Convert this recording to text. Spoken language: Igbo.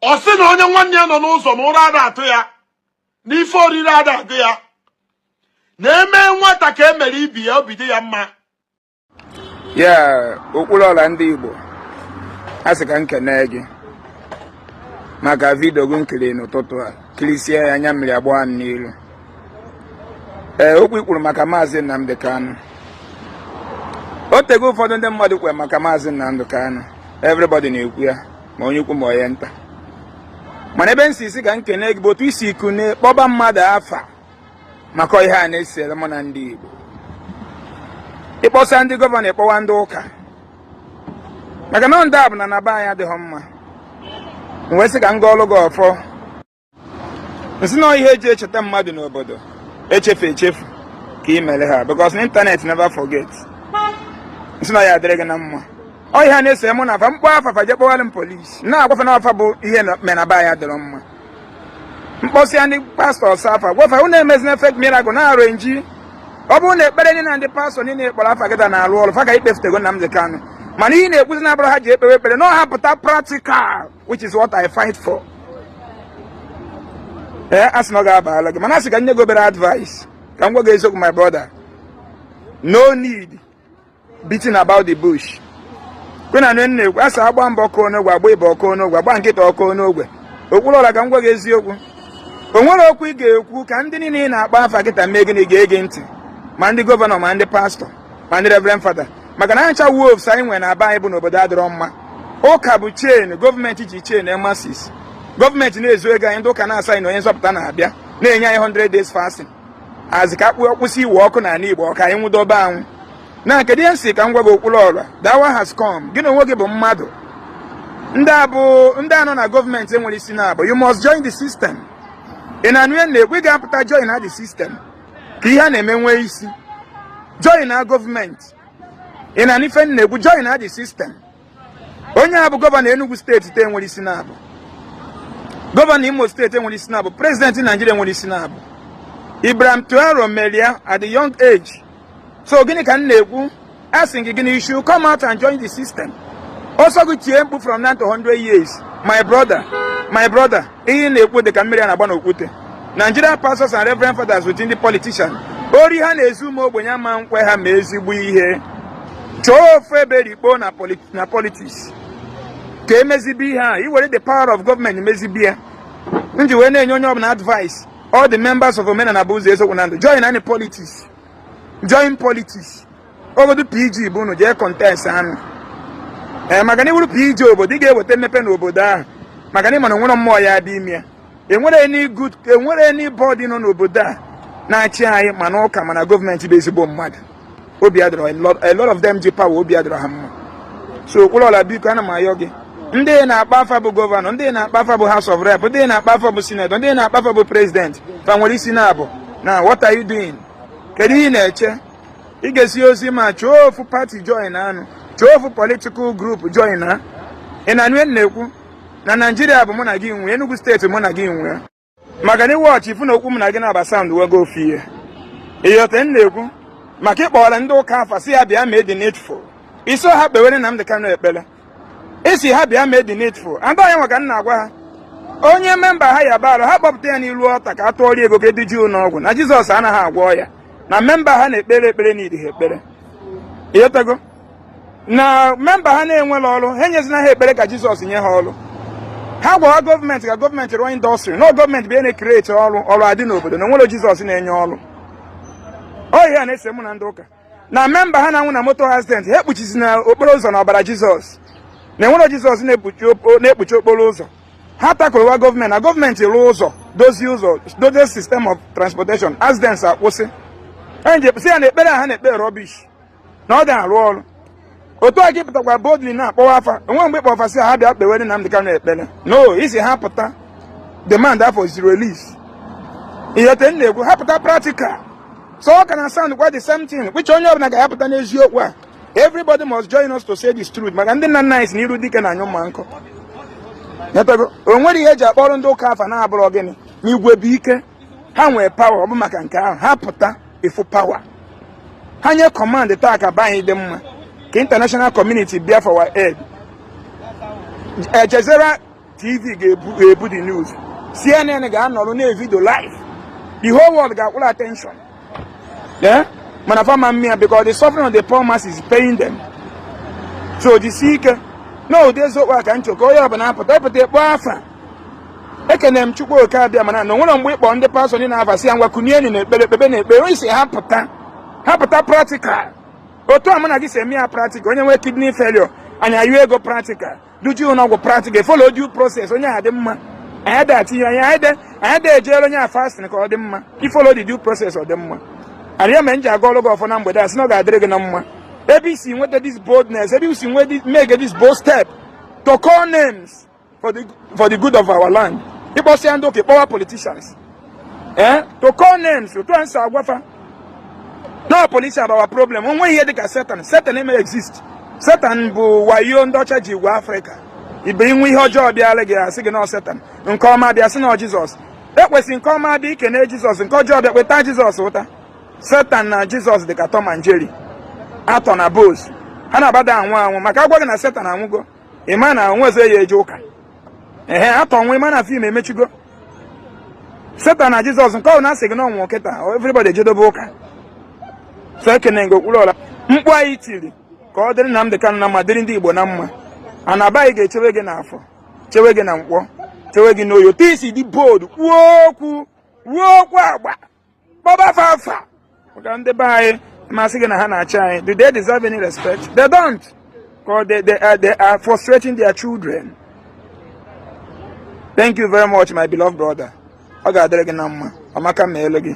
ọ sị na onye nwanne ya nọ n'ụzọ ma ụra ada atụ ya n'ife oriri ada agụ ya na-eme nwata ka emere ibi ya obi dị ya mma. Ya Okwuluora Ndi Igbo asị ka nkene gị maka vidio gị nkiri n'ụtụtụ a kirisie ya anya mmiri agba n'ilu. Okwu ikwuru maka Maazị Nnamdi Kanu. O tego ụfọdụ ndị mmadụ kwere maka Maazị Nnamdi Kanu. Everybody na-ekwu ya ma onye ukwu ma onye nta. Mana ebe nsi isi ka nkene gị bụ otu isi ikune kpọba mmadụ afa maka ihe a na-esere mụ na ndị Igbo. Ịkpọsa ndị gọvanọ ịkpọwa ndị ụka maka na ndị abụ na be anyị adịghị mma. Wee sị ka m gaa ọlụ gị ọfọ nsị na ihe eji echeta mmadụ n'obodo echefu ka ị mere ha because internet never forget. Nsị na ya adịrị gị na mma ọ ihe a na-ese mụ na afa mkpọ afafa je kpọwalụ m polisi na-agwafe na afa bụ ihe mere na be anyị adịrọ mma. Mkpọsịa ndị pastọs afa gwafa unu emezina fake miracle na-arụ enji. Ọ bụrụ na ekpere niile ndị pastọ niile kpọrọ afa gịta na-alụ ọrụ fa ka ikpefutego Nnamdi Kanu mana ihe na-ekwuzi na abụrụ ha ji ekpewe ekpere na ọha pụta practical which is what I fight for. Asị na ọ ga-abala gị mana asị ka nye gị obere advice ka m gwa gị eziokwu my brother. No need beating about the bush. Kwena nwe na-ekwu asị agba mbọ ọkụ n'ogwe agba ịba ọkụ n'ogwe agba nkịta ọkụ n'ogwe. Okwuluora ka m gwa gị eziokwu o nwere okwu ị ga-ekwu ka ndị niile na-akpa afa kịta mee gịnị ga-ege ntị ma ndị gọvanọ ma ndị pastọ ma ndị reverend fada maka na ncha wolves anyị nwere na be anyị bụ n'obodo adịrọ mma. Ụka bụ chain gọọmenti ji chain emasis gọọmenti na-ezu ego anyị ndị ụka na-asa anyị na onye nzọpụta na-abịa na-enye anyị 100 days fasting azị ka kwụsị iwe ọkụ n'ala Igbo ọka anyị nwụdobe anwụ na kedu ihe nsị ka m gwa gị Okwuluora that one has come. Gị na onwe gị bụ mmadụ ndị anọ na gọọmenti enwere isi na-abụ you must join the system. Ị na-anụ ihe na-ekwu ị ga-apụta join na the system ka ihe a na-eme nwee isi join na gọọmenti. Ị na n'ife na-ekwu join na the system. Onye a bụ gọvanọ Enugu steeti te enwere isi na-abụ gọvanọ Imo steeti enwere isi na-abụ prezidenti Nigeria enwere isi na-abụ Ibrahim Tuero meria at the young age. So gịnị ka m na-ekwu asị gị gịnị you should come out and join the system. Also gị tie mkpu from 9 to 100 years my brother ihe na-ekwu dị ka mmiri a na-agba n'okwute. Nigerian pastors and reverend fathers within the politician ori ha na-ezu ụmụ ogbenye ama nkwe ha ma ezigbo ihe chọọ ofu ebe rikpo na politics ka emezibi ihe a iwere the power of government mezibi ya. Nji wee na-enye onye ọbụla advice all the members of omenala bụ ụzọ eziokwu na ndụ join any politics. Join politics obodo PG bụ unu jee contest anụ maka na iwuru PG obodo ị ga-eweta mmepe n'obodo ahụ maka na ịmana nwere mmụọ ya dị ime ya. Enwere any body nọ n'obodo a na-achị anyị mana ụka mana gọọmenti bụ ezigbo mmadụ obi adịrọ a lot of them ji power obi adịrọ ha mma. So Okwuluora biko ana m ayọ gị ndị na-akpa afa bụ gọvanọ ndị na-akpa afa bụ House of Rep ndị na-akpa afa bụ Senator ndị na-akpa afa bụ President fa nwere isi na-abụ na what are you doing? Kedu ihe na-eche? Ị ga-esi ozi ma chọọ ofu party join anụ chọọ ofu political group join na. Ị na-anụ ihe na-ekwu na Nigeria bụ mụ na gị nwe Enugu steeti mụ na gị nwe maka na iwọchị ifu na okwu mụ na gị na-aba sound wego ofu ihe ịghọta na-ekwu maka ịkpọwara ndị ụka afa si ha bịa mee the needful. Iso ha kpewere Nnamdi Kanu ekpere isi ha bịa mee the needful ndị onye nwa ka m na-agwa ha onye memba ha ya barụ ha kpọpụta ya n'ilu ọta ka a tụọrọ ego ka eduji n'ọgwụ na Jizọs anaghị agwọ ya na memba ha na-ekpere ekpere n'idi ha ekpere ịghọtago na memba ha na-enwela ọrụ ha enyezina ha ekpere ka Jizọs nye ha ọrụ. Ha gwawa gọọmenti ka gọọmenti rụọ indọstrị na gọọmenti bụ na-ekreti ọrụ adị n'obodo na nwere Jizọs na-enye ọrụ. Ihe a na-ese mụ na ndị ụka na memba ha na-anwụ na moto accident ha ekpuchizi na okporo ụzọ na ọbara Jizọs na enwere Jizọs na-ekpuchi okporo ụzọ. Ha takụrụwa gọọmenti na gọọmenti rụọ ụzọ dozie system of transportation accidents akwụsị. Si ya na ekpere ha na-ekpe rubbish na ọ ga-arụ ọrụ. Otu a gị pụtakwa boldly na-akpọwa afa onwe mgbe ịkpọfasị ha bịa kpewere Nnamdi Kanu ekpere no isi ha pụta demand afọ is release. Ịghọta na-ekwu ha pụta practical so ọ ka na sound kwa the same thing which onye ọbụla ga-apụta n'eziokwu a. Everybody must join us to say this truth maka ndị nna nna anyị si n'iru dike na anyụ mma nkọ. O nwere ihe eji akpọrọ ndị ụka afa na-abụrọ gịnị n'igwe bụ ike ha nwee power ọ bụ maka nke ahụ ha pụta efu power ha nye command taa ka ba anyị dị mma ka international community bịa for our aid. Ejezera TV ga-ebu the news, CNN ga-anọrọ na video live, the whole world ga-akwụla attention. Yeah? Manafama mia, because the suffering of the poor mass is paying them. So the seeker, no, there's no work and choke. Oh, yeah, but I put up the wafa. I can them chuko card there, man. No one wait on the person in Avasi and Wakunian in it, but we say hapata practical. But I'm going to say me a practical. When you have kidney failure and you go practical, do you know what practical? Follow due process. When you had them, I had that. I had the jail on your fasting called them. You follow the due process of them. And you mentioned go logo for number. That's not a dragon number. ABC whether this boldness, ABC whether make this bold step to call names for the good of our land. People say okay, power politicians. To call names to answer wafa. No police have our problem. When we hear the Satan may exist. Satan bu wayo ndocha ji wa Africa. Ibe nwe ihe ọjọọ bịa le ga asị gị na Satan. Nke ọma bịa sị na Jesus. Ekwesị nke ọma dị ike na Jesus, nke ọjọọ bịa kweta Jesus ụta. Satan na Jesus dị ka Tom and Jerry. Atọ na boss. Ha na-abada anwụ maka agwa gị na Satan anwụgo. Ịma na onwe eze ya eje ụka. Atọ nwe ịma na film emechigo. Satan na Jesus nke ọ na-asị gị na ọnwụ kịta. Everybody ejedobe ụka. So ekene ngo Okwuluora mkpu anyị tiri ka ọ dịrị Nnamdi Kanu na mma dịrị ndị Igbo na mma. Anabaghị ga-echewe gị n'afọ, chewe gị na nkwọ, chewe gị n'oyo. Tisi dị bold, kwuo okwu agba, baba fafa. Maka ndị be anyị masị gị na ha na-achị anyị. Do they deserve any respect? They don't. Because they are frustrating their children. Thank you very much, my beloved brother. Ọ ga-adịrị gị na mma. Amaka meele gị.